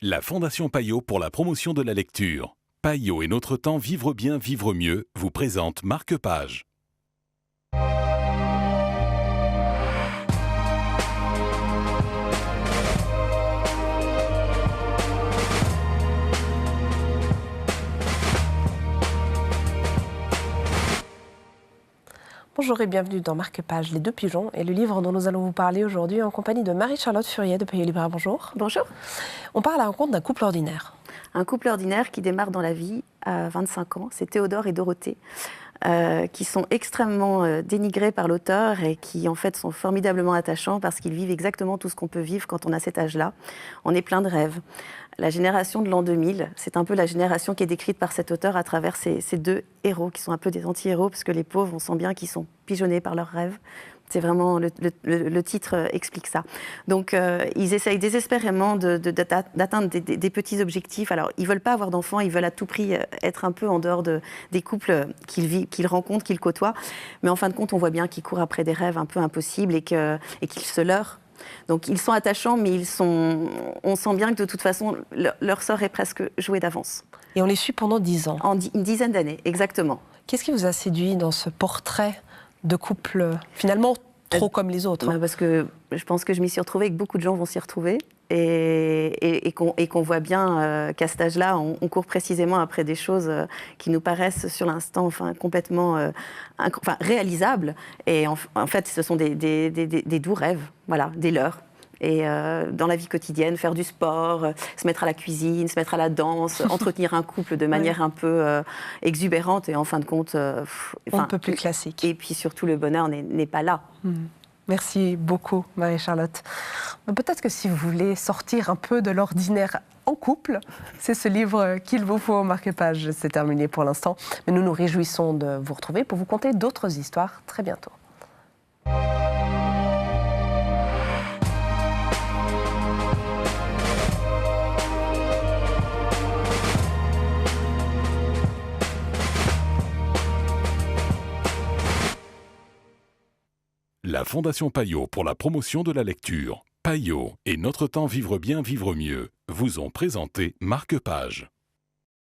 La Fondation Payot pour la promotion de la lecture. Payot et Notre Temps Vivre bien, vivre mieux vous présente Marque-Page. Bonjour et bienvenue dans Marque-Page, les deux pigeons, et le livre dont nous allons vous parler aujourd'hui en compagnie de Marie-Charlotte Furier de Payot Libraire. Bonjour. Bonjour. On parle à la rencontre d'un couple ordinaire. Un couple ordinaire qui démarre dans la vie à 25 ans, c'est Théodore et Dorothée, qui sont extrêmement dénigrés par l'auteur et qui en fait sont formidablement attachants parce qu'ils vivent exactement tout ce qu'on peut vivre quand on a cet âge-là. On est plein de rêves. La génération de l'an 2000, c'est un peu la génération qui est décrite par cet auteur à travers ces deux héros qui sont un peu des anti-héros parce que les pauvres, on sent bien qu'ils sont pigeonnés par leurs rêves. C'est vraiment, le titre explique ça. Donc, ils essayent désespérément d'atteindre des petits objectifs. Alors, ils ne veulent pas avoir d'enfants, ils veulent à tout prix être un peu en dehors des couples qu'ils rencontrent, qu'ils côtoient. Mais en fin de compte, on voit bien qu'ils courent après des rêves un peu impossibles et qu'ils se leurrent. Donc, ils sont attachants, mais on sent bien que de toute façon, leur sort est presque joué d'avance. Et on les suit pendant 10 ans. Une dizaine d'années, exactement. Qu'est-ce qui vous a séduit dans ce portrait de couple, finalement, trop comme les autres Parce que je pense que je m'y suis retrouvée et que beaucoup de gens vont s'y retrouver. Et qu'on voit bien qu'à cet âge-là, on court précisément après des choses qui nous paraissent sur l'instant complètement réalisables. Et en fait, ce sont des doux rêves, voilà, des leurs. Et dans la vie quotidienne, faire du sport, se mettre à la cuisine, se mettre à la danse, entretenir un couple de manière un peu exubérante et en fin de compte... un peu plus classique. Et puis surtout, le bonheur n'est pas là. Merci beaucoup, Marie-Charlotte. Peut-être que si vous voulez sortir un peu de l'ordinaire en couple, c'est ce livre qu'il vous faut au Marque-Page. C'est terminé pour l'instant, mais nous nous réjouissons de vous retrouver pour vous conter d'autres histoires très bientôt. La Fondation Payot pour la promotion de la lecture. Payot et Notre Temps Vivre bien, vivre mieux vous ont présenté Marque-Page.